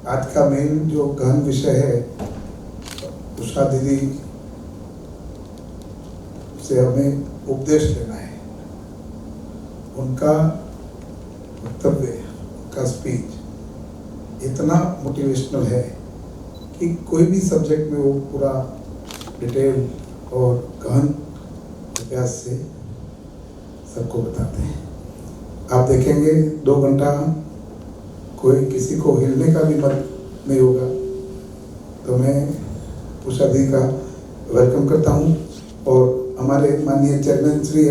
आज का मेन जो गहन विषय है, उषा दीदी से हमें उपदेश लेना है। उनका वक्तव्य, उनका स्पीच इतना मोटिवेशनल है कि कोई भी सब्जेक्ट में वो पूरा डिटेल और गहन अभ्यास से सबको बताते हैं। आप देखेंगे 2 घंटा कोई किसी को हिलने का भी मन नहीं होगा। तो मैं उषा दी का वेलकम करता हूं और हमारे माननीय चेयरमैन श्री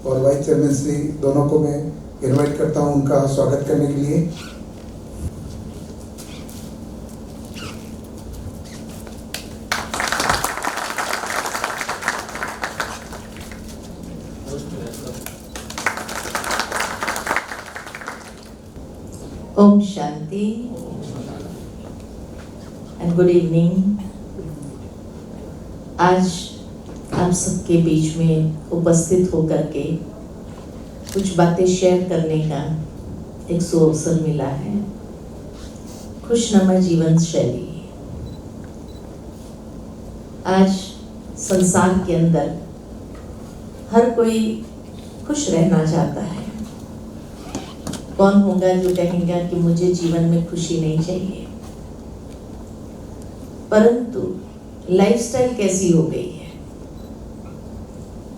और वाइस चेयरमैन श्री दोनों को मैं इनवाइट करता हूं उनका स्वागत करने के लिए। Om Shanti and good evening. आज आप सबके बीच में उपस्थित होकर के कुछ बातें शेयर करने का एक अवसर मिला है। खुशनुमा जीवन शैली। आज संसार के अंदर हर कोई खुश रहना चाहता है। कौन होगा जो कहेगा कि मुझे जीवन में खुशी नहीं चाहिए। परंतु लाइफस्टाइल कैसी हो गई है,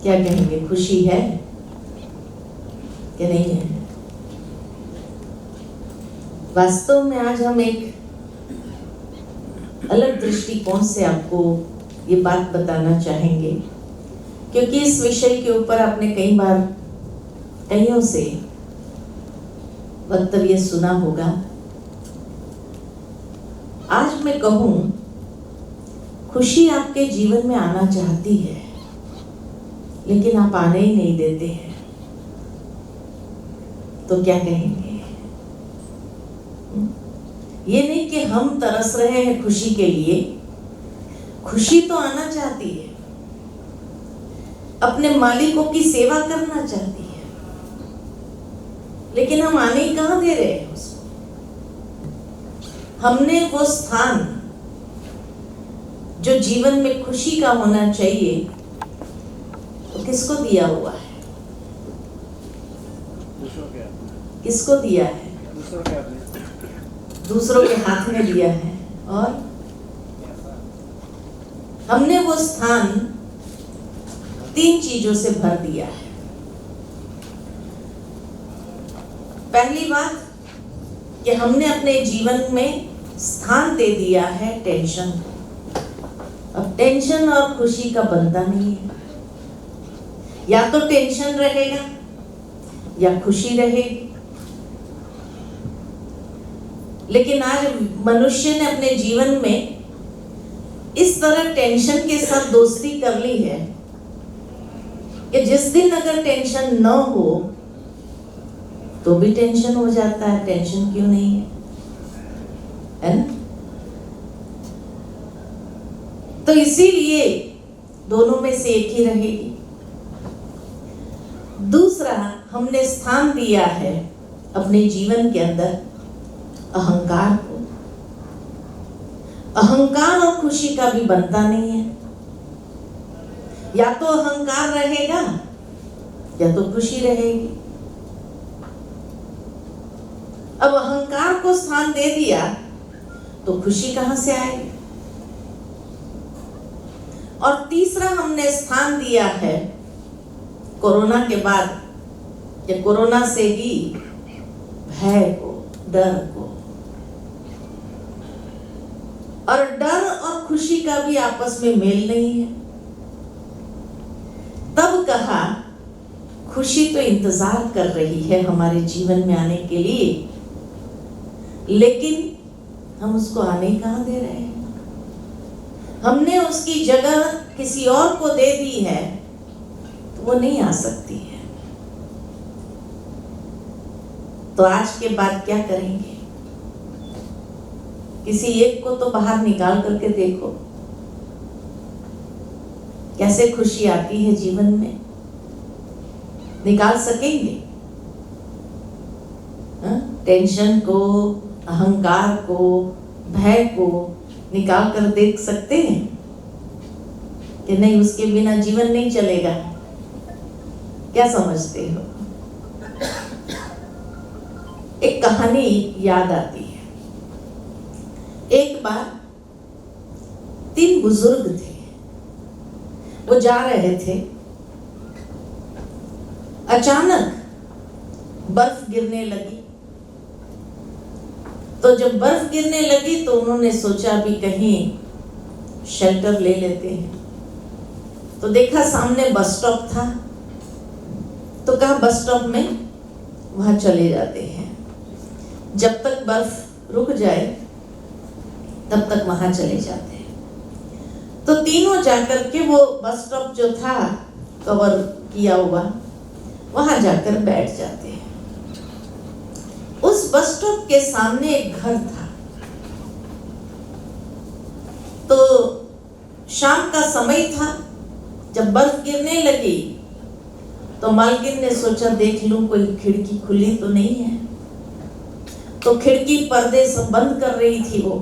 क्या कहेंगे, खुशी है कि नहीं है? वास्तव में आज हम एक अलग दृष्टिकोण से आपको ये बात बताना चाहेंगे, क्योंकि इस विषय के ऊपर आपने कई बार कईयों से वक्तव्य सुना होगा। आज मैं कहूं, खुशी आपके जीवन में आना चाहती है लेकिन आप आने ही नहीं देते हैं, तो क्या कहेंगे? ये नहीं कि हम तरस रहे हैं खुशी के लिए, खुशी तो आना चाहती है, अपने मालिकों की सेवा करना चाहती है, लेकिन हम आने ही कहाँ दे रहे हैं उसको। हमने वो स्थान जो जीवन में खुशी का होना चाहिए तो किसको दिया हुआ है? किसको दिया है? दूसरों के हाथ में दिया है। और हमने वो स्थान 3 चीजों से भर दिया है। पहली बात कि हमने अपने जीवन में स्थान दे दिया है टेंशन को। अब टेंशन और खुशी का बनता नहीं है। या तो टेंशन रहेगा या खुशी रहेगी। लेकिन आज मनुष्य ने अपने जीवन में इस तरह टेंशन के साथ दोस्ती कर ली है कि जिस दिन अगर टेंशन न हो तो भी टेंशन हो जाता है। टेंशन क्यों नहीं है ना? तो इसीलिए दोनों में से एक ही रहेगी। दूसरा, हमने स्थान दिया है अपने जीवन के अंदर अहंकार को। अहंकार और खुशी का भी बनता नहीं है। या तो अहंकार रहेगा या तो खुशी रहेगी। अब अहंकार को स्थान दे दिया तो खुशी कहां से आएगी? और तीसरा, हमने स्थान दिया है कोरोना के बाद या कोरोना से ही भय को, डर को। और डर और खुशी का भी आपस में मेल नहीं है। तब कहा खुशी तो इंतजार कर रही है हमारे जीवन में आने के लिए, लेकिन हम उसको आने कहाँ दे रहे हैं? हमने उसकी जगह किसी और को दे दी है तो वो नहीं आ सकती है। तो आज के बाद क्या करेंगे? किसी एक को तो बाहर निकाल करके देखो, कैसे खुशी आती है जीवन में। निकाल सकेंगे टेंशन को, अहंकार को, भय को निकाल कर देख सकते हैं कि नहीं, उसके बिना जीवन नहीं चलेगा? क्या समझते हो? एक कहानी याद आती है। एक बार 3 बुजुर्ग थे, वो जा रहे थे, अचानक बर्फ गिरने लगी। तो जब बर्फ गिरने लगी तो उन्होंने सोचा भी कहीं शेल्टर ले लेते हैं। तो देखा सामने बस स्टॉप था, तो कहा बस स्टॉप में वहां चले जाते हैं, जब तक बर्फ रुक जाए तब तक वहां चले जाते हैं। तो तीनों जाकर के वो बस स्टॉप जो था कवर किया हुआ, वहां जाकर बैठ जाते हैं। उस बस स्टॉप के सामने एक घर था। तो शाम का समय था, जब बर्फ गिरने लगी तो मालकिन ने सोचा देख लूं कोई खिड़की खुली तो नहीं है। तो खिड़की पर्दे सब बंद कर रही थी वो।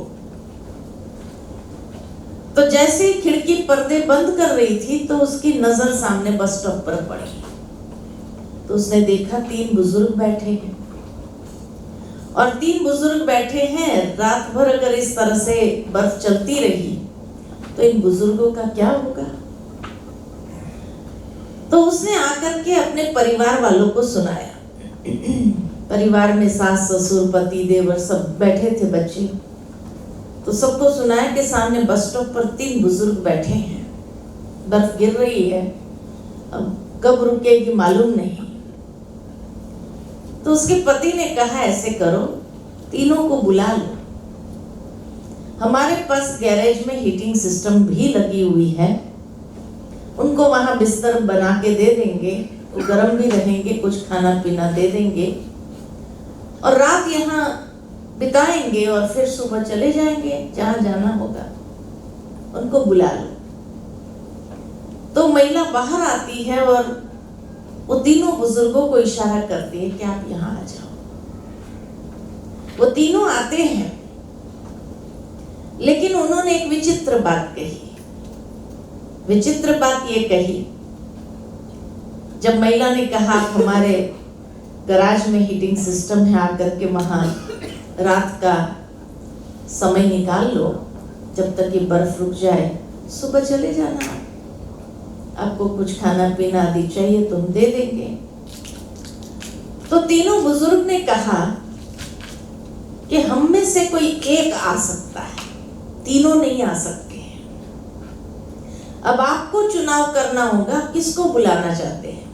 तो जैसे ही खिड़की पर्दे बंद कर रही थी तो उसकी नजर सामने बस स्टॉप पर पड़ी। तो उसने देखा 3 बुजुर्ग बैठे हैं, और 3 बुजुर्ग बैठे हैं। रात भर अगर इस तरह से बर्फ चलती रही तो इन बुजुर्गों का क्या होगा? तो उसने आकर के अपने परिवार वालों को सुनाया। परिवार में सास, ससुर, पति, देवर सब बैठे थे, बच्चे। तो सबको सुनाया कि सामने बस स्टॉप पर 3 बुजुर्ग बैठे हैं, बर्फ गिर रही है, अब कब रुकेगी मालूम नहीं। तो उसके पति ने कहा ऐसे करो, तीनों को बुला लो, हमारे पास गैरेज में हीटिंग सिस्टम भी लगी हुई है, उनको वहां बिस्तर बना के दे देंगे, वो गर्म भी रहेंगे, कुछ खाना पीना दे देंगे, और रात यहाँ बिताएंगे और फिर सुबह चले जाएंगे जहां जाना होगा। उनको बुला लो। तो महिला बाहर आती है और वो तीनों बुजुर्गों को इशारा करती है कि आप यहाँ आ जाओ। वो तीनों आते हैं, लेकिन उन्होंने एक विचित्र बात कही। विचित्र बात ये कही, जब महिला ने कहा हमारे गराज में हीटिंग सिस्टम है, आकर के वहां रात का समय निकाल लो, जब तक ये बर्फ रुक जाए, सुबह चले जाना, आपको कुछ खाना पीना आदि चाहिए तो हम दे देंगे। तो तीनों बुजुर्ग ने कहा कि हम में से कोई एक आ सकता है, तीनों नहीं आ सकते। अब आपको चुनाव करना होगा, किसको बुलाना चाहते हैं।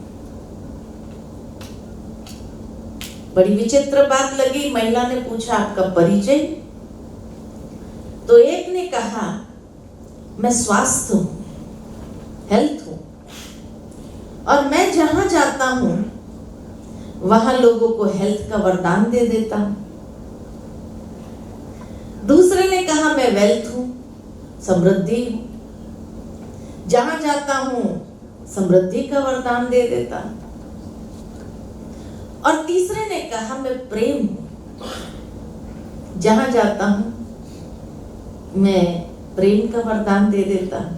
बड़ी विचित्र बात लगी। महिला ने पूछा आपका परिचय। तो एक ने कहा मैं स्वास्थ्य हूं, हेल्थ हूं, और मैं जहां जाता हूं वहां लोगों को हेल्थ का वरदान दे देता हूं। दूसरे ने कहा मैं वेल्थ हूं, समृद्धि हूं, जहां जाता हूं समृद्धि का वरदान दे देता हूं। और तीसरे ने कहा मैं प्रेम हूं, जहां जाता हूं मैं प्रेम का वरदान दे देता हूं।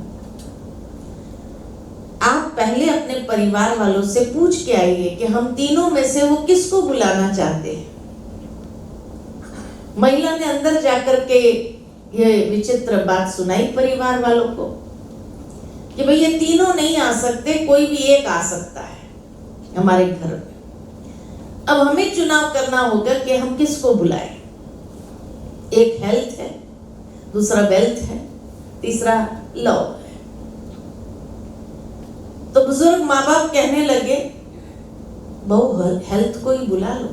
आप पहले अपने परिवार वालों से पूछ के आइए कि हम तीनों में से वो किसको बुलाना चाहते हैं। महिला ने अंदर जाकर के ये विचित्र बात सुनाई परिवार वालों को कि भाई ये तीनों नहीं आ सकते, कोई भी एक आ सकता है हमारे घर में। अब हमें चुनाव करना होगा कि हम किसको बुलाएं। एक हेल्थ है, दूसरा वेल्थ है, तीसरा लव है। तो बुजुर्ग माँ बाप कहने लगे बहू हेल्थ को ही बुला लो,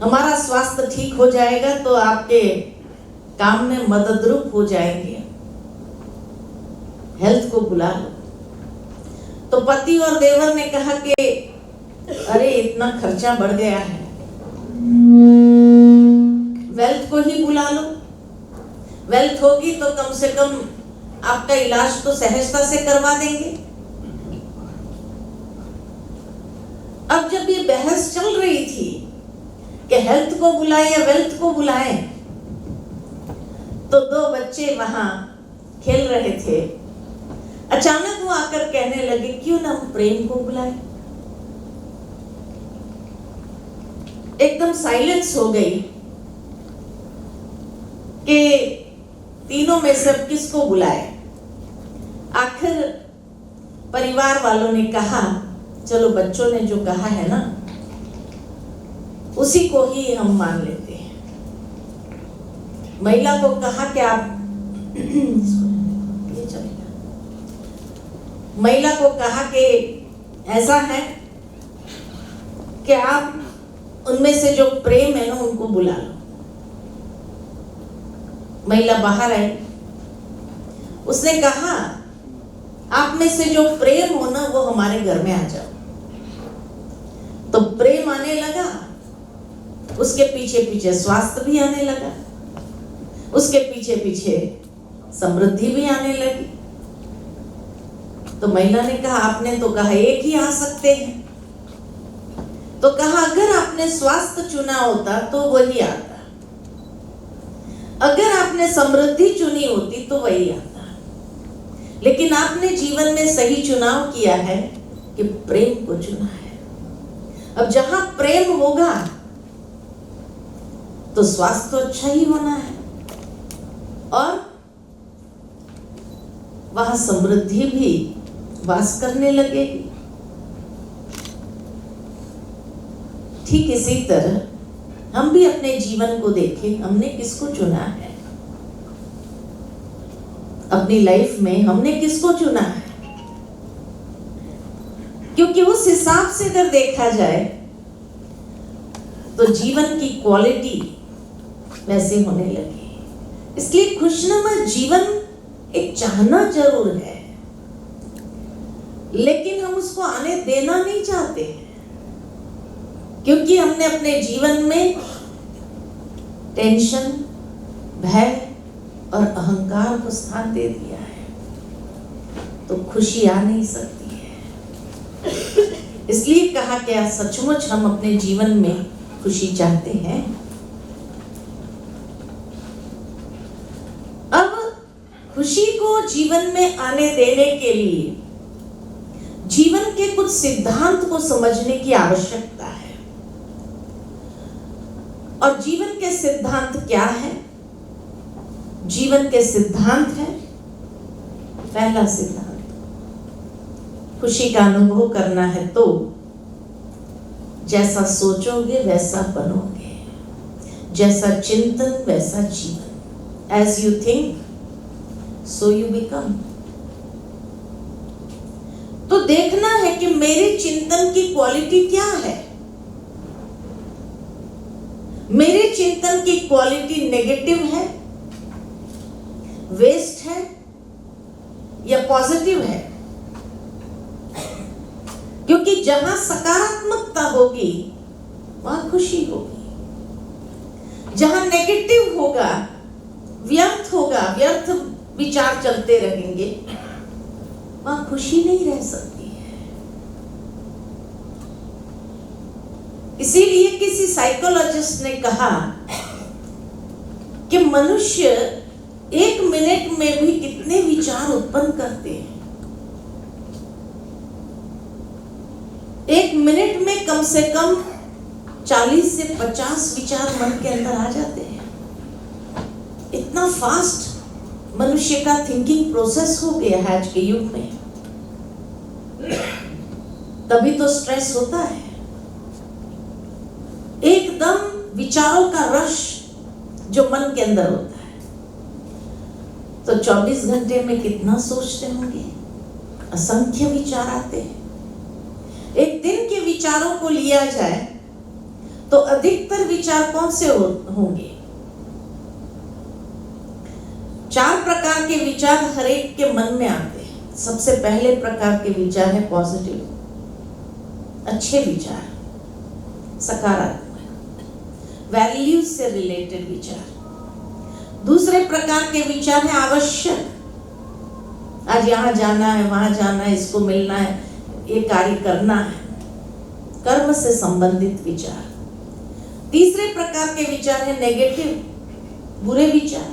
हमारा स्वास्थ्य ठीक हो जाएगा तो आपके काम में मददरूप हो जाएंगे, हेल्थ को बुला लो। तो पति और देवर ने कहा कि अरे इतना खर्चा बढ़ गया है, वेल्थ को ही बुला लो, वेल्थ होगी तो कम से कम आपका इलाज तो सहजता से करवा देंगे। अब जब ये बहस चल रही थी कि हेल्थ को बुला बुलाएं या वेल्थ को बुलाएं। तो दो बच्चे वहां खेल रहे थे, अचानक वो आकर कहने लगे क्यों ना हम प्रेम को बुलाएं। एकदम साइलेंस हो गई कि तीनों में से अब किसको बुलाए। आखिर परिवार वालों ने कहा चलो बच्चों ने जो कहा है ना उसी को ही हम मान लेते हैं। महिला को कहा कि आप ये चलेगा। महिला को कहा कि ऐसा है कि आप उनमें से जो प्रेम है ना उनको बुला लो। महिला बाहर आई, उसने कहा आप में से जो प्रेम हो ना वो हमारे घर में आ जाओ। तो प्रेम आने लगा, उसके पीछे पीछे स्वास्थ्य भी आने लगा, उसके पीछे पीछे समृद्धि भी आने लगी। तो महिला ने कहा आपने तो कहा एक ही आ सकते हैं। तो कहा अगर आपने स्वास्थ्य चुना होता तो वही आता, अगर आपने समृद्धि चुनी होती तो वही आता, लेकिन आपने जीवन में सही चुनाव किया है कि प्रेम को चुना है। अब जहां प्रेम होगा तो स्वास्थ्य तो अच्छा ही होना है और वहां समृद्धि भी वास करने लगेगी। ठीक इसी तरह हम भी अपने जीवन को देखें, हमने किसको चुना है, अपनी लाइफ में हमने किसको चुना है। क्योंकि उस हिसाब से अगर देखा जाए तो जीवन की क्वालिटी वैसे होने लगी। इसलिए खुशनुमा जीवन एक चाहना जरूर है, लेकिन हम उसको आने देना नहीं चाहते, क्योंकि हमने अपने जीवन में टेंशन, भय और अहंकार को स्थान दे दिया है, तो खुशी आ नहीं सकती है। इसलिए कहा क्या सचमुच हम अपने जीवन में खुशी चाहते हैं? अब खुशी को जीवन में आने देने के लिए जीवन के कुछ सिद्धांत को समझने की आवश्यकता है। और जीवन के सिद्धांत क्या है? जीवन के सिद्धांत है, पहला सिद्धांत, खुशी का अनुभव करना है तो जैसा सोचोगे वैसा बनोगे, जैसा चिंतन वैसा जीवन। As you think, so you become. तो देखना है कि मेरे चिंतन की क्वालिटी क्या है। मेरे चिंतन की क्वालिटी नेगेटिव है, वेस्ट है या पॉजिटिव है? क्योंकि जहां सकारात्मकता होगी वहां खुशी होगी, जहां नेगेटिव होगा, व्यर्थ होगा, व्यर्थ विचार चलते रहेंगे, वहां खुशी नहीं रह सकती है। इसीलिए किसी साइकोलॉजिस्ट ने कहा कि मनुष्य 1 मिनट में भी कितने विचार उत्पन्न करते हैं। 1 मिनट में कम से कम 40 से 50 विचार मन के अंदर आ जाते हैं। इतना फास्ट मनुष्य का थिंकिंग प्रोसेस हो गया है आज के युग में। तभी तो स्ट्रेस होता है, एकदम विचारों का रश जो मन के अंदर होता है। तो 24 घंटे में कितना सोचते होंगे, असंख्य विचार आते हैं। एक दिन के विचारों को लिया जाए तो अधिकतर विचार कौन से होंगे? 4 प्रकार के विचार हर एक के मन में आते हैं। सबसे पहले प्रकार के विचार है पॉजिटिव, अच्छे विचार, सकारात्मक, वैल्यूज से रिलेटेड विचार। दूसरे प्रकार के विचार है आवश्यक, आज यहाँ जाना है, वहां जाना है, इसको मिलना है, ये कार्य करना है, कर्म से संबंधित विचार। तीसरे प्रकार के विचार है नेगेटिव, बुरे विचार,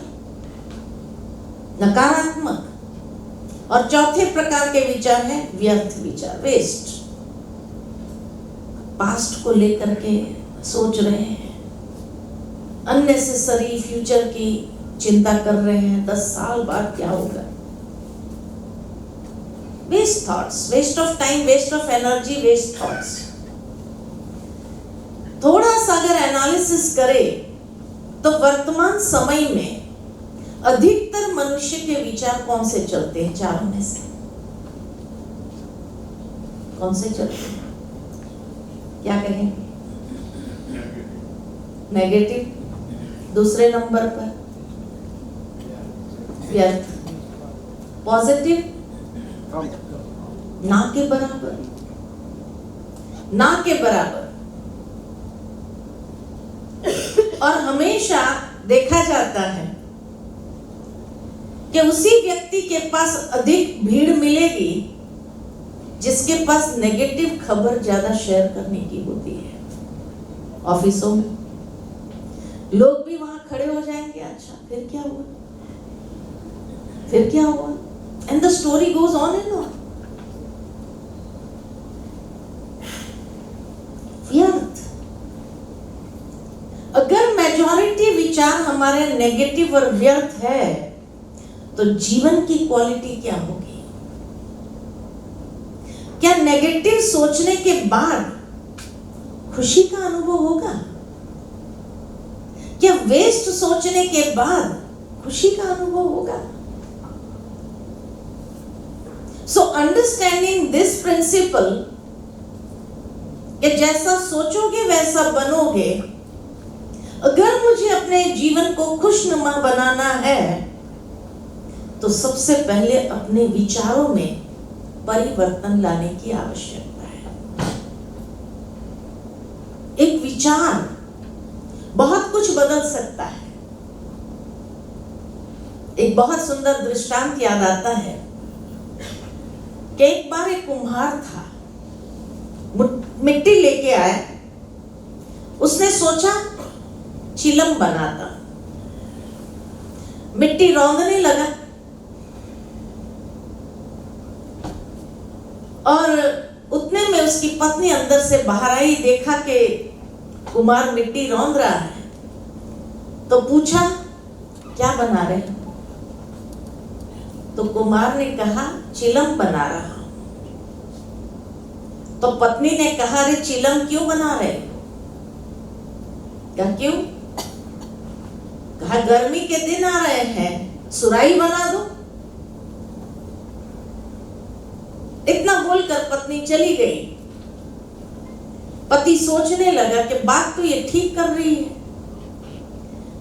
नकारात्मक। और चौथे प्रकार के विचार है व्यर्थ विचार, वेस्ट। पास्ट को लेकर के सोच रहे हैं, अननेसेसरी फ्यूचर की चिंता कर रहे हैं, 10 साल बाद क्या होगा। Waste thoughts, waste of time, waste of energy, waste thoughts. थोड़ा सा अगर एनालिसिस करें तो वर्तमान समय में अधिकतर मनुष्य के विचार कौन से चलते हैं? चारों में से कौन से चलते हैं? क्या कहेंगे? नेगेटिव। दूसरे नंबर पर व्यर्थ। पॉजिटिव ना के बराबर, ना के बराबर। और हमेशा देखा जाता है कि उसी व्यक्ति के पास अधिक भीड़ मिलेगी जिसके पास नेगेटिव खबर ज्यादा शेयर करने की होती है। ऑफिसों में लोग भी वहां खड़े हो जाएंगे, अच्छा फिर क्या हुआ, फिर क्या हुआ, and the story goes on and on. व्यर्थ। अगर मेजॉरिटी विचार हमारे नेगेटिव और व्यर्थ है तो जीवन की क्वालिटी क्या होगी? क्या नेगेटिव सोचने के बाद खुशी का अनुभव होगा? क्या वेस्ट सोचने के बाद खुशी का अनुभव होगा? सो अंडरस्टैंडिंग दिस प्रिंसिपल कि जैसा सोचोगे वैसा बनोगे, अगर मुझे अपने जीवन को खुशनुमा बनाना है तो सबसे पहले अपने विचारों में परिवर्तन लाने की आवश्यकता है। एक विचार बहुत कुछ बदल सकता है। एक बहुत सुंदर दृष्टांत याद आता है कि एक बार एक कुम्हार था, मिट्टी लेके आया, उसने सोचा चिलम बनाता, मिट्टी रौंदने लगा और उतने में उसकी पत्नी अंदर से बाहर आई, देखा कि कुमार मिट्टी रौंद रहा है, तो पूछा क्या बना रहे? तो कुमार ने कहा चिलम बना रहा हूं। तो पत्नी ने कहा अरे चिलम क्यों बना रहे? क्या क्यों? कहा गर्मी के दिन आ रहे हैं, सुराही बना दो। इतना बोलकर पत्नी चली गई। पति सोचने लगा कि बात तो ये ठीक कर रही है,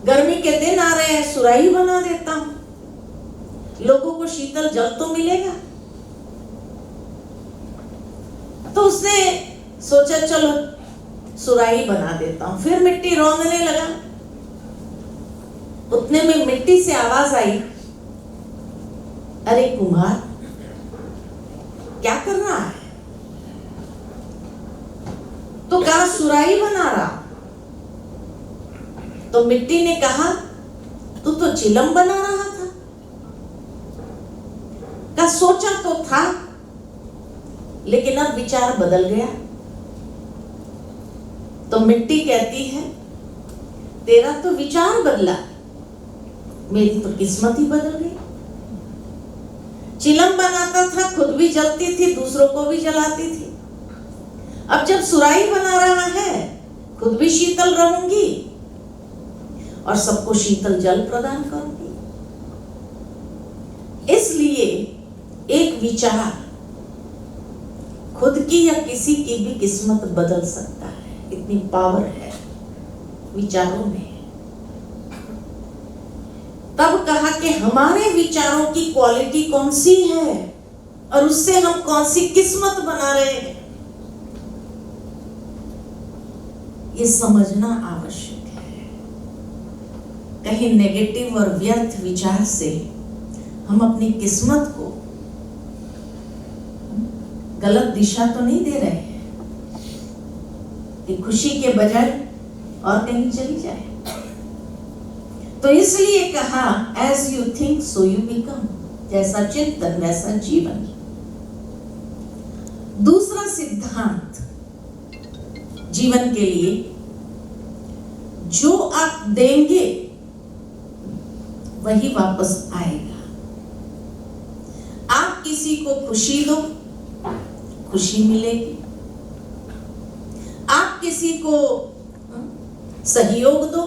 गर्मी के दिन आ रहे हैं, सुराही बना देता हूं, लोगों को शीतल जल तो मिलेगा। तो उसने सोचा चलो सुराही बना देता हूं, फिर मिट्टी रौंदने लगा। उतने में मिट्टी से आवाज आई, अरे कुम्हार क्या कर रहा है? तो कहा सुराही बना रहा। तो मिट्टी ने कहा तू तो चिलम बना रहा था। कहा सोचा तो था लेकिन अब विचार बदल गया। तो मिट्टी कहती है तेरा तो विचार बदला, मेरी तो किस्मत ही बदल गई। चिलम बनाता था, खुद भी जलती थी, दूसरों को भी जलाती थी। अब जब सुराही बना रहा है, खुद भी शीतल रहूंगी और सबको शीतल जल प्रदान करूंगी। इसलिए एक विचार खुद की या किसी की भी किस्मत बदल सकता है, इतनी पावर है विचारों में। तब कहा कि हमारे विचारों की क्वालिटी कौन सी है और उससे हम कौन सी किस्मत बना रहे हैं, ये समझना आवश्यक है। कहीं नेगेटिव और व्यर्थ विचार से हम अपनी किस्मत को गलत दिशा तो नहीं दे रहे हैं कि खुशी के बजाय और कहीं चली जाए। तो इसलिए कहा as you think so you become, जैसा चिंतन वैसा जीवन। दूसरा सिद्धांत जीवन के लिए, जो आप देंगे वही वापस आएगा। आप किसी को खुशी दो, खुशी मिलेगी। आप किसी को सहयोग दो,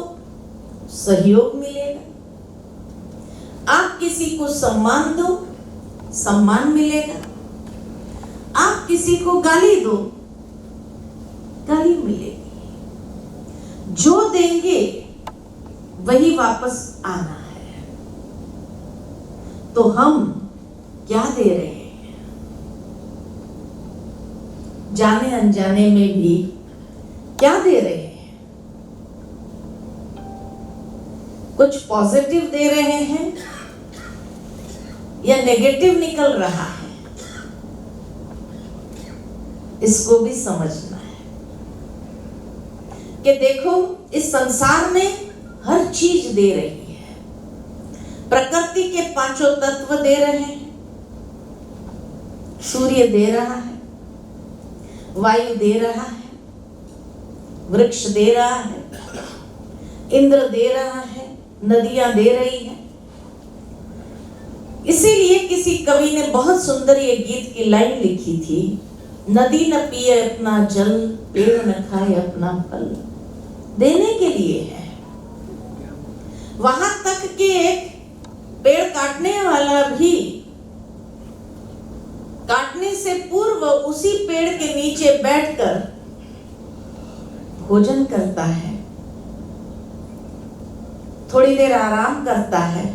सहयोग मिलेगा। आप किसी को सम्मान दो, सम्मान मिलेगा। आप किसी को गाली दो, गाली मिलेगी। जो देंगे वही वापस आना है। तो हम क्या दे रहे हैं? जाने अनजाने में भी क्या दे रहे हैं? कुछ पॉजिटिव दे रहे हैं या नेगेटिव निकल रहा है? इसको भी समझना है कि देखो, इस संसार में हर चीज दे रही है। प्रकृति के पांचों तत्व दे रहे हैं। सूर्य दे रहा है, वायु दे रहा है, वृक्ष दे रहा है, इंद्र दे रहा है, नदियां दे रही है। इसीलिए किसी कवि ने बहुत सुंदर ये गीत की लाइन लिखी थी, नदी न पिए अपना जल, पेड़ न खाए अपना फल। देने के लिए है। वहां तक कि एक पेड़ काटने वाला भी काटने से पूर्व उसी पेड़ के नीचे बैठकर भोजन करता है, थोड़ी देर आराम करता है।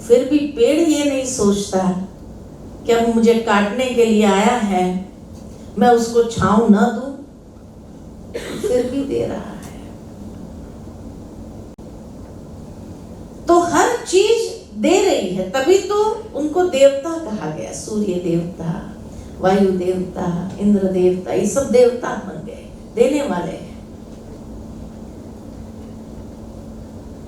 फिर भी पेड़ ये नहीं सोचता कि अब मुझे काटने के लिए आया है, मैं उसको छांव न दूं, फिर भी दे रहा है। तो हर चीज दे रही है, तभी तो उनको देवता कहा गया। सूर्य देवता, वायु देवता, इंद्र देवता, ये सब देवता बन गए, देने वाले हैं।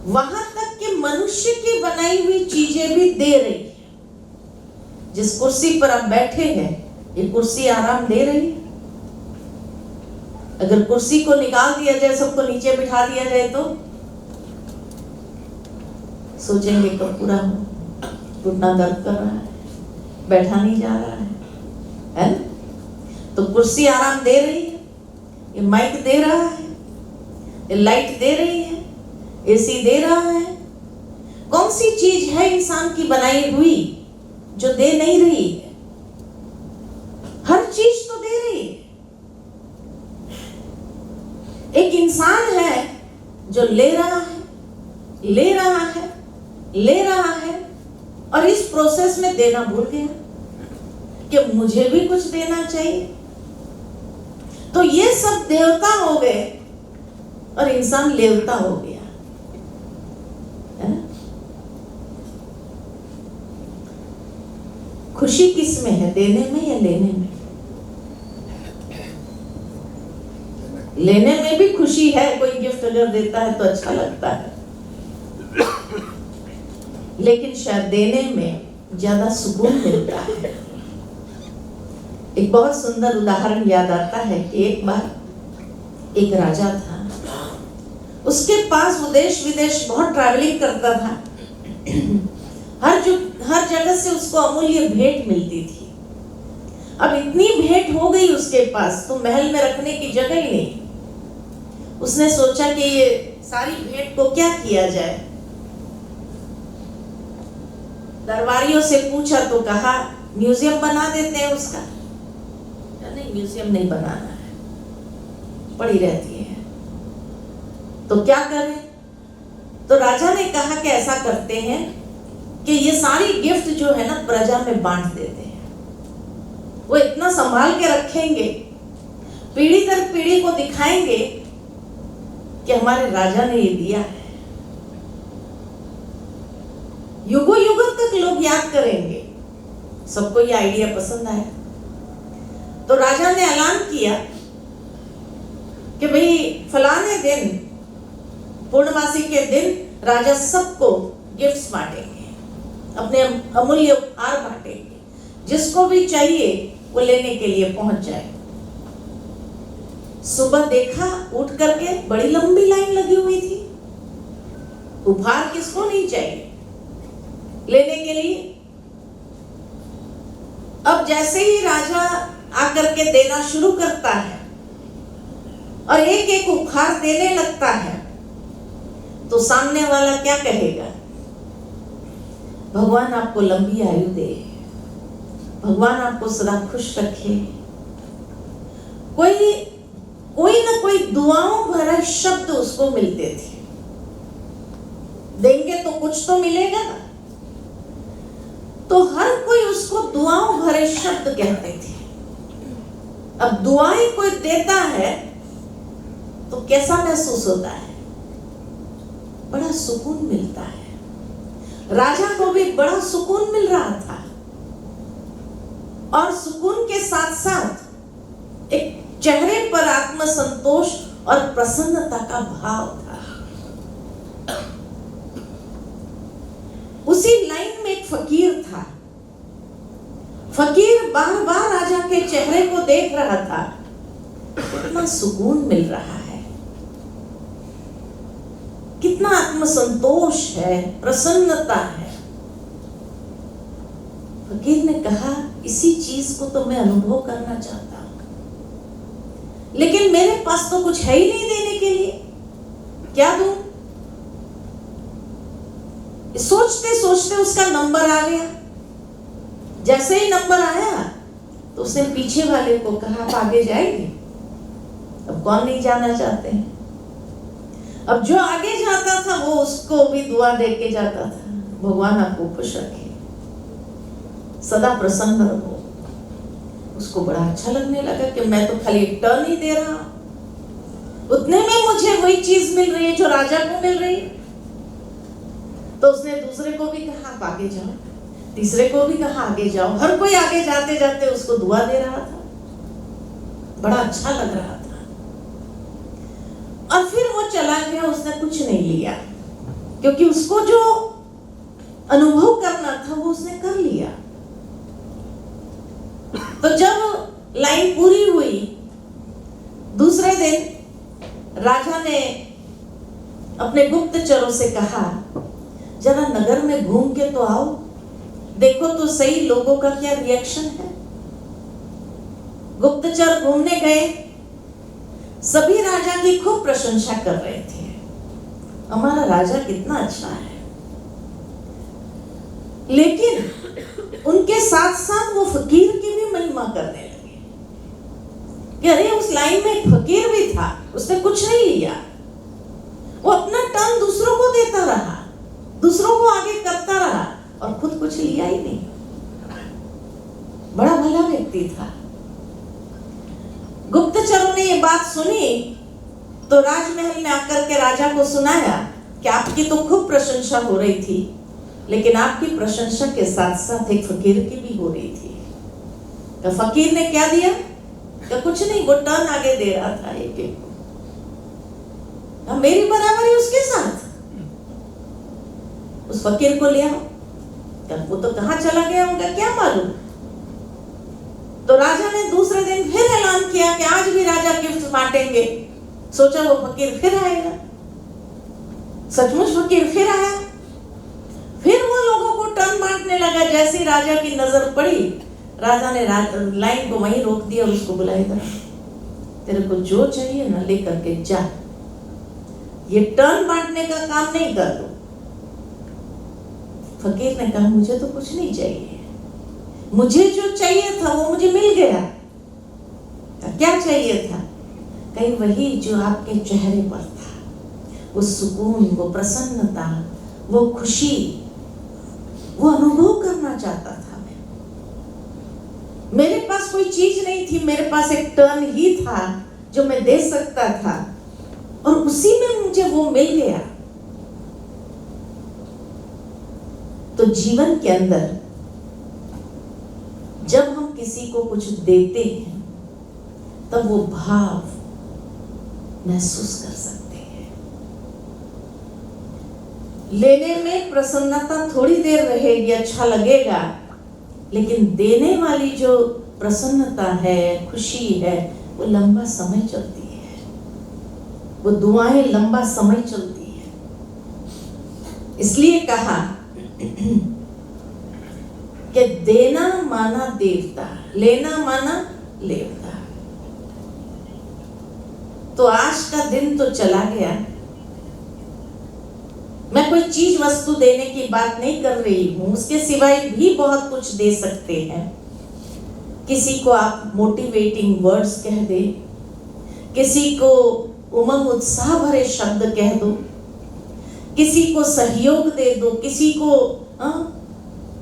वहां तक कि मनुष्य की बनाई हुई चीजें भी दे रही है। जिस कुर्सी पर आप बैठे हैं, ये कुर्सी आराम दे रही है। अगर कुर्सी को निकाल दिया जाए, सबको नीचे बिठा दिया जाए, तो सोचेंगे कब पूरा हो, घुटना दर्द कर रहा है, बैठा नहीं जा रहा है ना? तो कुर्सी आराम दे रही है, ये माइक दे रहा है, ये लाइट दे रही है, एसी दे रहा है। कौन सी चीज है इंसान की बनाई हुई जो दे नहीं रही है? हर चीज तो दे रही है। एक इंसान है जो ले रहा है, ले रहा है, ले रहा है, और इस प्रोसेस में देना भूल गया कि मुझे भी कुछ देना चाहिए। तो ये सब देवता हो गए और इंसान लेवता हो गया, है ना? खुशी किस में है, देने में या लेने में? लेने में भी खुशी है। कोई गिफ्ट अगर देता है तो अच्छा लगता है, लेकिन शायद देने में ज्यादा सुकून मिलता है। एक बहुत सुंदर उदाहरण याद आता है कि एक बार एक राजा था, उसके पास देश विदेश बहुत ट्रैवलिंग करता था। हर जगह से उसको अमूल्य भेंट मिलती थी। अब इतनी भेंट हो गई उसके पास, तो महल में रखने की जगह ही नहीं। उसने सोचा कि ये सारी भेंट को क्या किया जाए। दरबारियों से पूछा तो कहा म्यूजियम बना देते हैं उसका। नहीं, म्यूजियम नहीं बनाना है, पड़ी रहती है। तो क्या करें? तो राजा ने कहा कि ऐसा करते हैं कि ये सारी गिफ्ट जो है ना, प्रजा में बांट देते हैं। वो इतना संभाल के रखेंगे, पीढ़ी दर पीढ़ी को दिखाएंगे कि हमारे राजा ने ये दिया है। युगों युगों तक लोग याद करेंगे। सबको ये आइडिया पसंद आया। तो राजा ने ऐलान किया कि भाई फलाने दिन, पूर्णमासी के दिन राजा सबको गिफ्ट्स बांटेंगे, अपने अमूल्य उपहार बांटेंगे, जिसको भी चाहिए वो लेने के लिए पहुंच जाए। सुबह देखा, उठ करके बड़ी लंबी लाइन लगी हुई थी। उपहार किसको नहीं चाहिए लेने के लिए। अब जैसे ही राजा आकर के देना शुरू करता है और एक एक उपहार देने लगता है, तो सामने वाला क्या कहेगा? भगवान आपको लंबी आयु दे, भगवान आपको सदा खुश रखे। कोई ना कोई दुआओं भरा शब्द उसको मिलते थे। देंगे तो कुछ तो मिलेगा ना, तो हर कोई उसको दुआओं भरे शब्द कहते थे। अब दुआएं कोई देता है तो कैसा महसूस होता है? बड़ा सुकून मिलता है। राजा को भी बड़ा सुकून मिल रहा था, और सुकून के साथ साथ एक चेहरे पर आत्मसंतोष और प्रसन्नता का भाव था। उसी लाइन में एक फकीर था। फकीर बार बार राजा के चेहरे को देख रहा था। कितना सुकून मिल रहा है, कितना आत्मसंतोष है, प्रसन्नता है। फकीर ने कहा, इसी चीज को तो मैं अनुभव करना चाहता हूं, लेकिन मेरे पास तो कुछ है ही नहीं देने के लिए, क्या दूं? सोचते सोचते उसका नंबर आ गया। जैसे ही नंबर आया तो उसने पीछे वाले को कहा, आप आगे जाएंगे? अब कौन नहीं जाना चाहते हैं। अब जो आगे जाता था वो उसको भी दुआ दे के जाता था, भगवान आपको खुश रखे, सदा प्रसन्न रहो। उसको बड़ा अच्छा लगने लगा कि मैं तो खाली एक टर्न ही दे रहा, उतने में मुझे वही चीज मिल रही है जो राजा को मिल रही है। तो उसने दूसरे को भी कहा, आप आगे जाओ, तीसरे को भी कहा आगे जाओ। हर कोई आगे जाते जाते उसको दुआ दे रहा था। बड़ा अच्छा लग रहा था। और फिर वो चला गया, उसने कुछ नहीं लिया, क्योंकि उसको जो अनुभव करना था वो उसने कर लिया। तो जब लाइन पूरी हुई, दूसरे दिन राजा ने अपने गुप्तचरों से कहा, जरा नगर में घूम के तो आओ, देखो तो सही लोगों का क्या रिएक्शन है। गुप्तचर घूमने गए, सभी राजा की खूब प्रशंसा कर रहे थे, हमारा राजा कितना अच्छा है। लेकिन उनके साथ साथ वो फकीर की भी महिमा करने लगे कि अरे उस लाइन में एक फकीर भी था, उसने कुछ नहीं लिया, वो अपना टर्न दूसरों को देता रहा, दूसरों को आगे करता रहा और खुद कुछ लिया ही नहीं। बड़ा भला व्यक्ति था। गुप्तचरों ने ये बात सुनी तो राजमहल में आकर के राजा को सुनाया कि आपकी तो खूब प्रशंसा हो रही थी, लेकिन आपकी प्रशंसा के साथ साथ एक फकीर की भी हो रही थी। तो फकीर ने क्या दिया? तो कुछ नहीं, वो टर्न आगे दे रहा था एक एक को। मेरी बराबरी उसके साथ। उस फकीर को लिया, वो तो कहां चला गया होगा क्या मालूम। तो राजा ने दूसरे दिन फिर ऐलान किया कि आज भी राजा गिफ्ट बांटेंगे। सोचा वो फकीर फिर आएगा, सचमुच फकीर फिर आया। फिर वो लोगों को टर्न बांटने लगा। जैसे राजा की नजर पड़ी, राजा ने लाइन को वहीं रोक दिया और उसको बुलाया, तेरे को जो चाहिए ना लेकर के जा, ये टर्न बांटने का काम नहीं कर दो। फकीर ने कहा, मुझे तो कुछ नहीं चाहिए, मुझे जो चाहिए था वो मुझे मिल गया। क्या चाहिए था? कहीं वही जो आपके चेहरे पर था, वो सुकून, वो प्रसन्नता, वो खुशी, वो अनुभव करना चाहता था मैं। मेरे पास कोई चीज नहीं थी, मेरे पास एक टर्न ही था जो मैं दे सकता था, और उसी में मुझे वो मिल गया। तो जीवन के अंदर जब हम किसी को कुछ देते हैं, तब वो भाव, महसूस कर सकते हैं। लेने में प्रसन्नता थोड़ी देर रहेगी, अच्छा लगेगा, लेकिन देने वाली जो प्रसन्नता है, खुशी है, वो लंबा समय चलती है। वो दुआएं लंबा समय चलती है। इसलिए कहा कि देना माना देवता, लेना माना लेवता। तो आज का दिन तो चला गया। मैं कोई चीज वस्तु देने की बात नहीं कर रही हूं, उसके सिवाय भी बहुत कुछ दे सकते हैं। किसी को आप मोटिवेटिंग वर्ड्स कह दे, किसी को उमंग उत्साह भरे शब्द कह दो, किसी को सहयोग दे दो, किसी को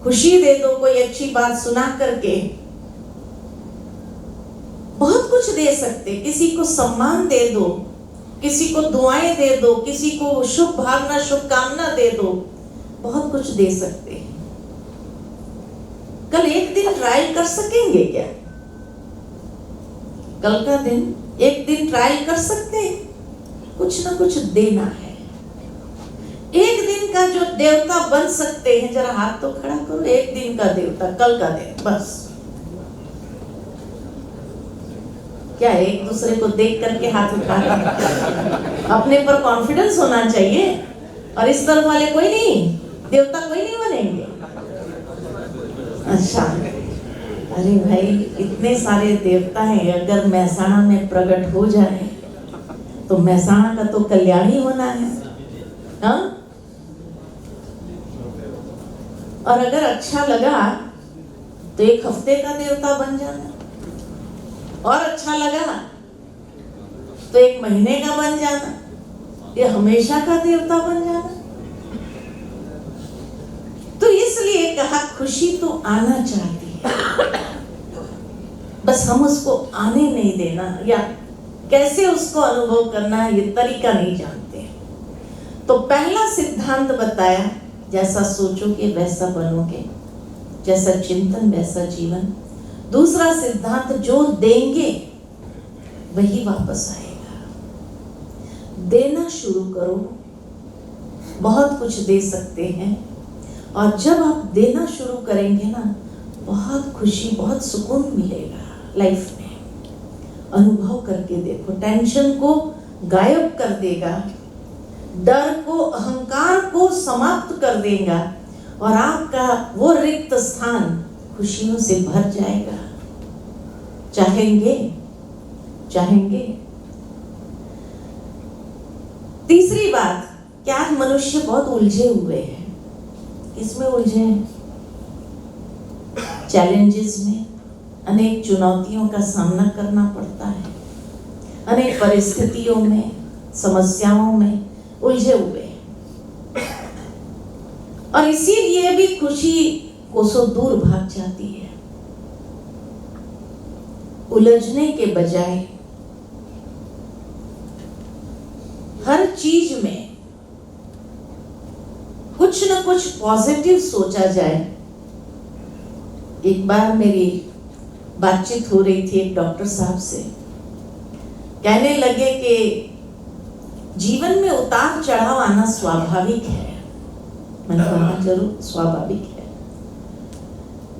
खुशी दे दो, कोई अच्छी बात सुना करके। बहुत कुछ दे सकते, किसी को सम्मान दे दो, किसी को दुआएं दे दो, किसी को शुभ भावना शुभकामना दे दो, बहुत कुछ दे सकते हैं। कल एक दिन ट्रायल कर सकेंगे क्या? कल का दिन एक दिन ट्रायल कर सकते हैं? कुछ ना कुछ देना है। एक दिन का जो देवता बन सकते हैं, जरा हाथ तो खड़ा करो। एक दिन का देवता, कल का दिन, बस। क्या एक दूसरे को देख करके हाथ उठा, अपने पर कॉन्फिडेंस होना चाहिए। और इस तरफ वाले कोई नहीं, देवता कोई नहीं बनेंगे। अच्छा, अरे भाई, इतने सारे देवता हैं, अगर महसाणा में प्रकट हो जाए तो महसाणा का तो कल्याण ही होना है। हाँ? और अगर अच्छा लगा तो एक हफ्ते का देवता बन जाना, और अच्छा लगा तो एक महीने का बन जाना, ये हमेशा का देवता बन जाना। तो इसलिए कहा खुशी तो आना चाहती है, बस हम उसको आने नहीं देना, या कैसे उसको अनुभव करना है ये तरीका नहीं जानते। तो पहला सिद्धांत बताया, जैसा सोचोगे वैसा बनोगे, जैसा चिंतन वैसा जीवन। दूसरा सिद्धांत, जो देंगे वही वापस आएगा। देना शुरू करो, बहुत कुछ दे सकते हैं। और जब आप देना शुरू करेंगे ना, बहुत खुशी, बहुत सुकून मिलेगा लाइफ में। अनुभव करके देखो, टेंशन को गायब कर देगा, डर को, अहंकार को समाप्त कर देगा, और आपका वो रिक्त स्थान खुशियों से भर जाएगा। चाहेंगे? चाहेंगे? तीसरी बात, क्या आज मनुष्य बहुत उलझे हुए हैं। किसमें उलझे हैं? चैलेंजेस में। अनेक चुनौतियों का सामना करना पड़ता है, अनेक परिस्थितियों में, समस्याओं में उलझे हुए हैं। और इसीलिए भी खुशी कोसों दूर भाग जाती है। उलझने के बजाय हर चीज में कुछ न कुछ पॉजिटिव सोचा जाए। एक बार मेरी बातचीत हो रही थी एक डॉक्टर साहब से, कहने लगे कि जीवन में उतार चढ़ाव आना स्वाभाविक है। मैंने कहा जरूर स्वाभाविक है।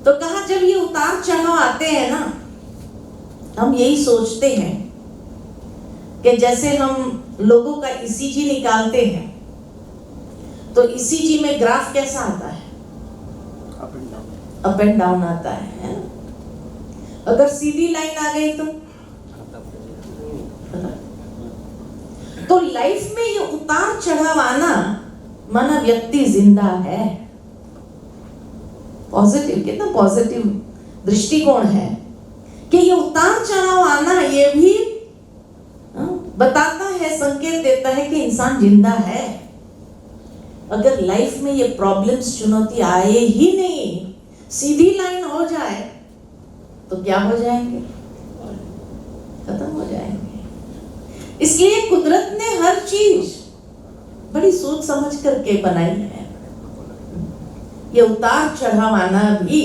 तो कहा जब ये उतार चढ़ाव आते हैं ना, हम यही सोचते हैं कि जैसे हम लोगों का ईसीजी निकालते हैं, तो ईसीजी में ग्राफ कैसा आता है? अप एंड डाउन आता है ना? अगर सीधी लाइन आ गई तो लाइफ में ये उतार चढ़ाव आना माना व्यक्ति जिंदा है। पॉजिटिव, कितना पॉजिटिव दृष्टिकोण है कि ये उतार चढ़ाव आना ये भी बताता है, संकेत देता है कि इंसान जिंदा है। अगर लाइफ में ये प्रॉब्लम्स, चुनौती आए ही नहीं, सीधी लाइन हो जाए, तो क्या हो जाएंगे? खत्म हो जाएंगे। इसलिए कुदरत ने हर चीज बड़ी सोच समझ करके बनाई है। ये उतार चढ़ाव आना भी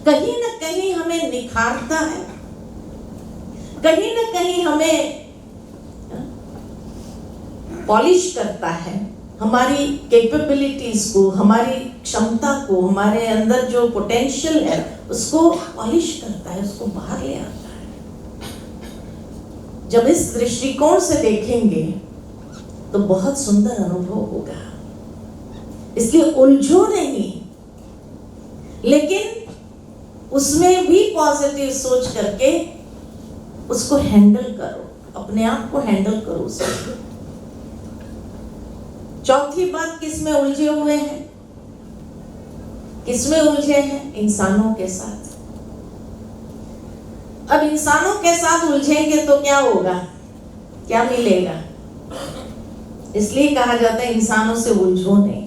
कहीं न कहीं हमें निखारता है, कहीं न कहीं हमें पॉलिश करता है, हमारी कैपेबिलिटीज को, हमारी क्षमता को, हमारे अंदर जो पोटेंशियल है उसको पॉलिश करता है, उसको बाहर ले आता है। जब इस दृष्टिकोण से देखेंगे तो बहुत सुंदर अनुभव होगा। इसलिए उलझो नहीं, लेकिन उसमें भी पॉजिटिव सोच करके उसको हैंडल करो, अपने आप को हैंडल करो उसको। चौथी बात, किसमें उलझे हुए हैं? किसमें उलझे हैं? इंसानों के साथ। अब इंसानों के साथ उलझेंगे तो क्या होगा, क्या मिलेगा? इसलिए कहा जाता है इंसानों से उलझो नहीं।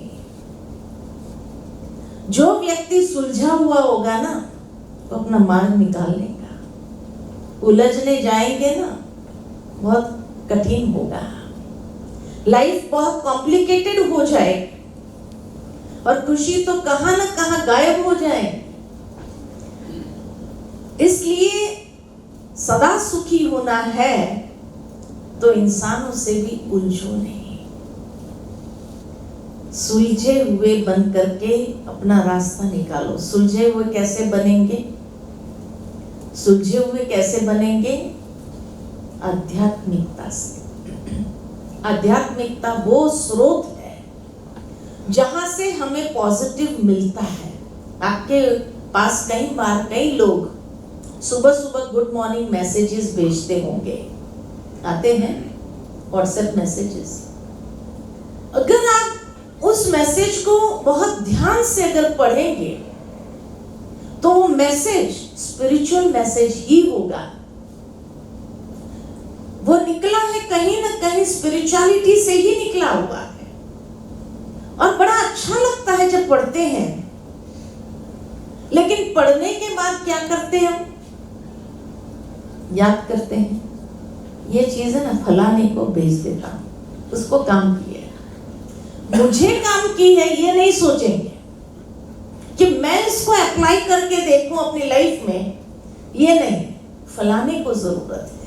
जो व्यक्ति सुलझा हुआ होगा ना, तो अपना मार्ग निकाल लेगा। उलझने जाएंगे ना, बहुत कठिन होगा, लाइफ बहुत कॉम्प्लिकेटेड हो जाए और खुशी तो कहां ना कहां गायब हो जाए। इसलिए सदा सुखी होना है तो इंसानों से भी उलझो नहीं। सुलझे हुए बन करके अपना रास्ता निकालो। सुलझे हुए कैसे बनेंगे? सुलझे हुए कैसे बनेंगे? आध्यात्मिकता से। आध्यात्मिकता वो स्रोत है जहां से हमें पॉजिटिव मिलता है। आपके पास कई बार कई लोग सुबह सुबह गुड मॉर्निंग मैसेजेस भेजते होंगे, आते हैं व्हाट्सएप मैसेजेस। अगर आप उस मैसेज को बहुत ध्यान से अगर पढ़ेंगे तो वो मैसेज स्पिरिचुअल मैसेज ही होगा। वो निकला है कहीं ना कहीं स्पिरिचुअलिटी से ही निकला हुआ है, और बड़ा अच्छा लगता है जब पढ़ते हैं। लेकिन पढ़ने के बाद क्या करते हैं हम? याद करते हैं, ये चीज है ना, फलाने को भेज देता हूं, उसको काम किया, मुझे काम की है, ये नहीं सोचेंगे कि मैं इसको अप्लाई करके देखूं अपनी लाइफ में। ये नहीं, फलाने को जरूरत है,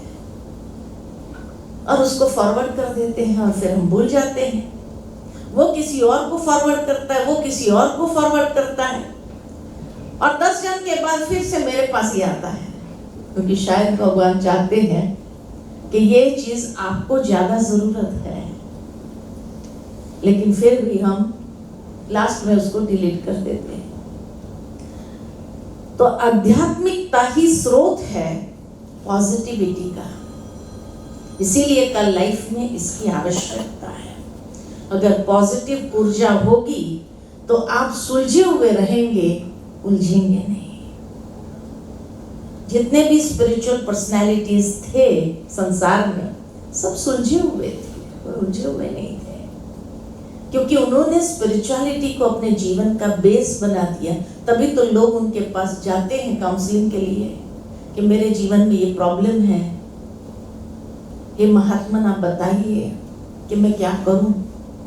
और उसको फॉरवर्ड कर देते हैं, और फिर हम भूल जाते हैं। वो किसी और को फॉरवर्ड करता है, वो किसी और को फॉरवर्ड करता है, और 10 जन के बाद फिर से मेरे पास ही आता है, क्योंकि शायद भगवान चाहते हैं कि ये चीज आपको ज्यादा जरूरत है। लेकिन फिर भी हम लास्ट में उसको डिलीट कर देते हैं। तो आध्यात्मिकता ही स्रोत है पॉजिटिविटी का। इसीलिए कल लाइफ में इसकी आवश्यकता है। अगर पॉजिटिव ऊर्जा होगी तो आप सुलझे हुए रहेंगे, उलझेंगे नहीं। जितने भी स्पिरिचुअल पर्सनैलिटीज थे संसार में, सब सुलझे हुए थे, उलझे हुए नहीं थे, क्योंकि उन्होंने स्पिरिचुअलिटी को अपने जीवन का बेस बना दिया। तभी तो लोग उनके पास जाते हैं काउंसलिंग के लिए कि मेरे जीवन में ये प्रॉब्लम है, हे महात्मा आप बताइए कि मैं क्या करूं।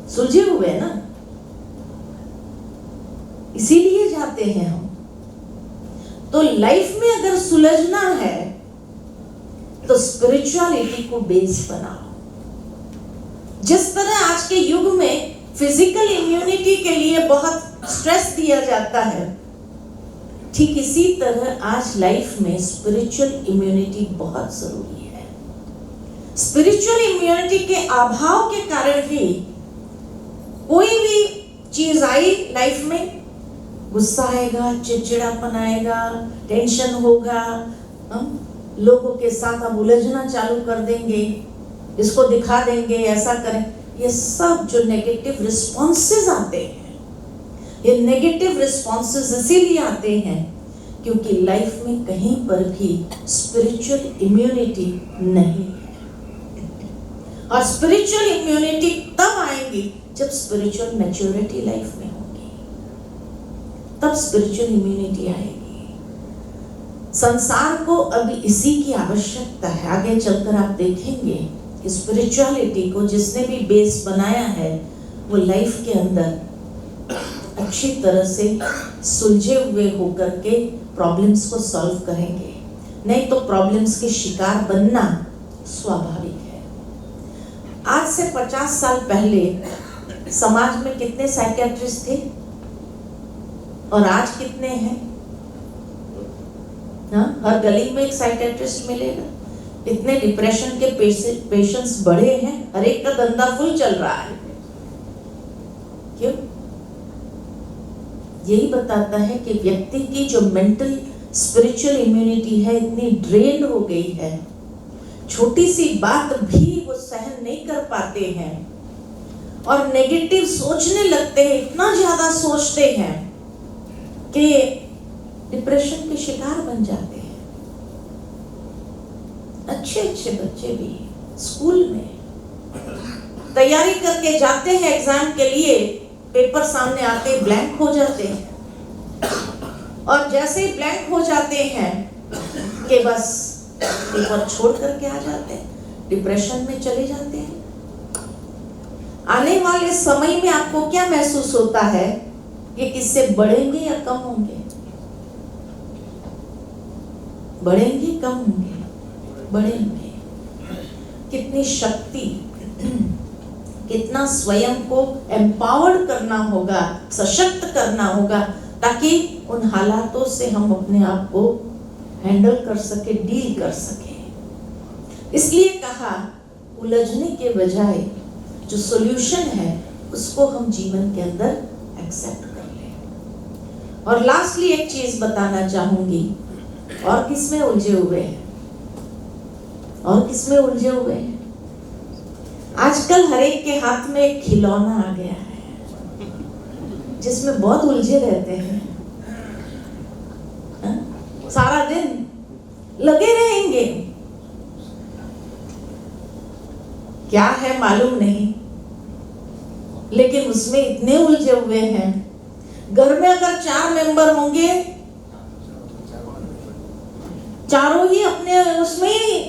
सुलझे हुए ना, इसीलिए जाते हैं हम। तो लाइफ में अगर सुलझना है तो स्पिरिचुअलिटी को बेस बनाओ। जिस तरह आज के युग में फिजिकल इम्यूनिटी के लिए बहुत स्ट्रेस दिया जाता है, ठीक इसी तरह आज लाइफ में स्पिरिचुअल इम्यूनिटी बहुत जरूरी है। स्पिरिचुअल इम्यूनिटी के अभाव के कारण ही कोई भी चीज आई लाइफ में, गुस्सा आएगा, चिड़चिड़ापन आएगा, टेंशन होगा, हम लोगों के साथ हम उलझना चालू कर देंगे, इसको दिखा देंगे, ऐसा करें। ये सब जो नेगेटिव रिस्पॉन्सेज आते हैं, ये नेगेटिव रिस्पॉन्सेज इसीलिए आते हैं क्योंकि लाइफ में कहीं पर भी स्पिरिचुअल इम्यूनिटी नहीं है। और स्पिरिचुअल इम्यूनिटी तब आएगी जब स्पिरिचुअल मैच्योरिटी लाइफ में होगी, तब स्पिरिचुअल इम्यूनिटी आएगी। संसार को अभी इसी की आवश्यकता है। आगे चलकर आप देखेंगे कि स्पिरिचुअलिटी को जिसने भी बेस बनाया है वो लाइफ के अंदर अच्छी तरह से सुलझे हुए होकर के प्रॉब्लम्स को सॉल्व करेंगे। नहीं तो प्रॉब्लम्स के शिकार बनना स्वाभाविक है। आज से 50 साल पहले समाज में कितने साइकियाट्रिस्ट थे और आज कितने हैं? हर गली में एक साइकियाट्रिस्ट मिलेगा। इतने डिप्रेशन के पेशेंट्स बढ़े हैं, हर एक का धंधा फुल चल रहा है। क्यों? यही बताता है कि व्यक्ति की जो मेंटल स्पिरिचुअल इम्यूनिटी है इतनी ड्रेन हो गई है, छोटी सी बात भी वो सहन नहीं कर पाते हैं और नेगेटिव सोचने लगते हैं, इतना ज्यादा सोचते हैं कि डिप्रेशन के शिकार बन जाते हैं। अच्छे अच्छे बच्चे भी स्कूल में तैयारी करके जाते हैं एग्जाम के लिए, पेपर सामने आते ब्लैंक हो जाते हैं और जैसे ही ब्लैंक हो जाते हैं कि बस पेपर छोड़ करके आ जाते हैं, डिप्रेशन में चले जाते हैं। आने वाले समय में आपको क्या महसूस होता है कि किससे बढ़ेंगे या कम होंगे? बढ़ेंगे कम होंगे? बढ़ेंगे। कितनी शक्ति, कितना स्वयं को एम्पावर्ड करना होगा, सशक्त करना होगा ताकि उन हालातों से हम अपने आप को हैंडल कर सके, डील कर सके। इसलिए कहा उलझने के बजाय जो सॉल्यूशन है उसको हम जीवन के अंदर एक्सेप्ट कर लें। और लास्टली एक चीज बताना चाहूंगी, और किसमें उलझे हुए हैं? और किसमें उलझे हुए हैं? आजकल हर एक के हाथ में एक खिलौना आ गया है जिसमें बहुत उलझे रहते हैं। सारा दिन लगे रहेंगे, क्या है मालूम नहीं, लेकिन उसमें इतने उलझे हुए हैं। घर में अगर 4 मेंबर होंगे, चारों ही अपने उसमें ही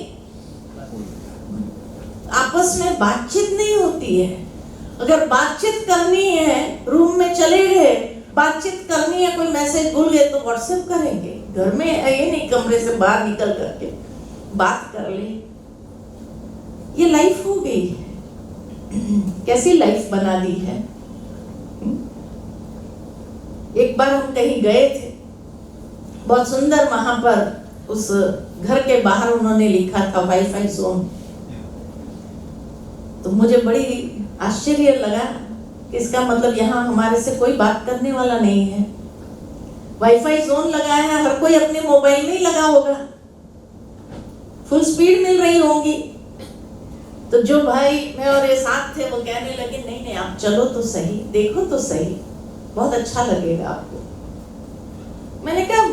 आपस में बातचीत नहीं होती है। अगर बातचीत करनी है, रूम में चले गए, बातचीत करनी है, कोई मैसेज भूल गए तो व्हाट्सएप करेंगे। घर में ये नहीं कमरे से बाहर निकल करके बात कर ले। ये लाइफ हो गई है। कैसी लाइफ बना दी है। एक बार हम कहीं गए थे, बहुत सुंदर, वहां पर उस घर के बाहर उन्होंने लिखा था वाईफाई जोन। तो मुझे बड़ी आश्चर्य लगा कि इसका मतलब यहाँ हमारे से कोई बात करने वाला नहीं है। वाईफाई जोन लगाया है, हर कोई अपने मोबाइल में ही लगा होगा, फुल स्पीड मिल रही होगी। तो जो भाई मैं और ये साथ थे वो कहने लगे नहीं नहीं आप चलो तो सही, देखो तो सही, बहुत अच्छा लगेगा आपको। मैंने कहा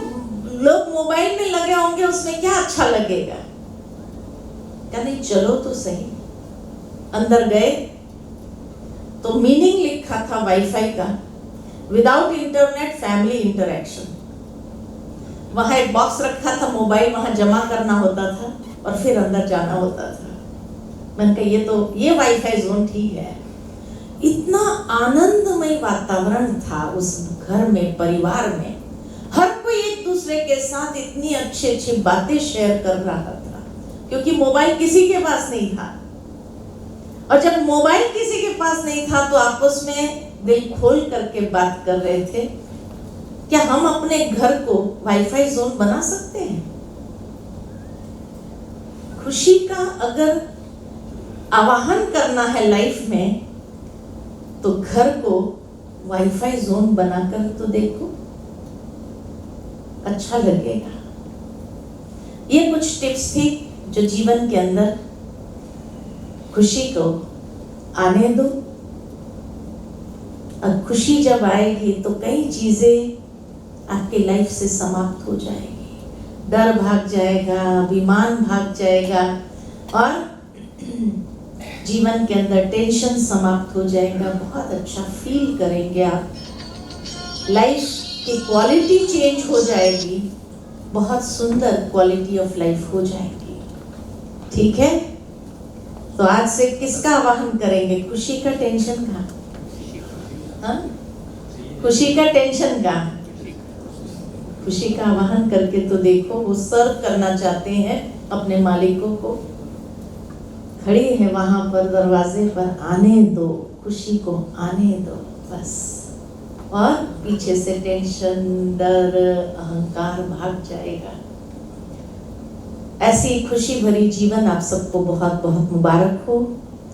लोग मोबाइल में लगे होंगे, उसमें क्या अच्छा लगेगा? क्या नहीं चलो तो सही। अंदर गए तो मीनिंग लिखा था वाईफाई का, विदाउट इंटरनेट फैमिली इंटरेक्शन। वहां एक बॉक्स रखा था, मोबाइल वहां जमा करना होता था और फिर अंदर जाना होता था। मैंने कहा ये वाईफाई जोन ठीक है। इतना आनंदमय वातावरण था उस घर में, परिवार में। हर कोई एक दूसरे के साथ इतनी अच्छी अच्छी बातें शेयर कर रहा था, क्योंकि मोबाइल किसी के पास नहीं था। और जब मोबाइल किसी के पास नहीं था तो आपस में दिल खोल करके बात कर रहे थे। क्या हम अपने घर को वाईफाई जोन बना सकते हैं? खुशी का अगर आवाहन करना है लाइफ में तो घर को वाईफाई जोन बनाकर तो देखो, अच्छा लगेगा। ये कुछ टिप्स थी जो जीवन के अंदर खुशी को आने दो। अब खुशी जब आएगी तो कई चीजें आपकी लाइफ से समाप्त हो जाएगी। डर भाग जाएगा, अभिमान भाग जाएगा और जीवन के अंदर टेंशन समाप्त हो जाएगा। बहुत अच्छा फील करेंगे आप, लाइफ की क्वालिटी चेंज हो जाएगी, बहुत सुंदर क्वालिटी ऑफ लाइफ हो जाएगी। ठीक है, तो आज से किसका आवाहन करेंगे? खुशी का, टेंशन का? हाँ, खुशी का, टेंशन का? खुशी का आवाहन करके तो देखो। वो सर्व करना चाहते हैं अपने मालिकों को, खड़ी है वहां पर दरवाजे पर, आने दो, खुशी को आने दो बस। और पीछे से टेंशन, डर, अहंकार भाग जाएगा। ऐसी खुशी भरी जीवन आप सबको बहुत बहुत मुबारक हो।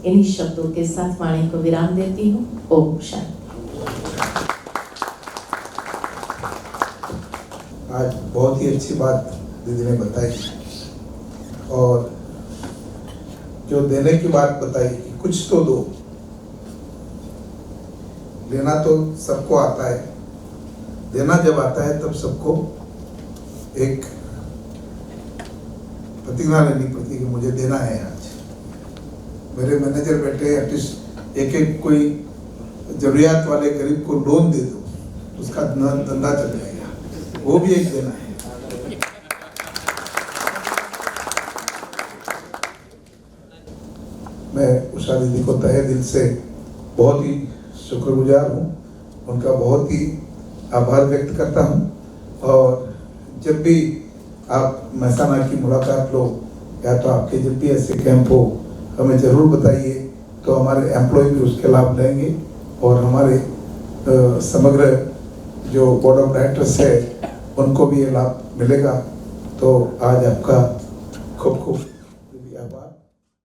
इन्हीं शब्दों के साथ वाणी को विराम देती हूँ। ओम शांति। आज बहुत ही अच्छी बात दीदी ने बताई, और जो देने की बात बताई कि कुछ तो दो। लेना तो सबको आता है, देना जब आता है तब सबको एक प्रतिज्ञा लेनी पड़ती है कि मुझे देना है। आज मेरे मैनेजर बैठे, एटलीस्ट एक एक कोई जरूरियात वाले गरीब को लोन दे दो, उसका धंधा चल जाएगा, वो भी एक देना है। मैं उषा दीदी को तहे दिल से बहुत ही शुक्रगुजार हूँ, उनका बहुत ही आभार व्यक्त करता हूँ। और जब भी आप महसाना की मुलाकात लो या तो आपके जब भी ऐसे कैंप हो, हमें ज़रूर बताइए, तो हमारे एम्प्लॉय भी उसके लाभ लेंगे और हमारे समग्र जो बोर्ड ऑफ डायरेक्टर्स है उनको भी ये लाभ मिलेगा। तो आज आपका खूब खूब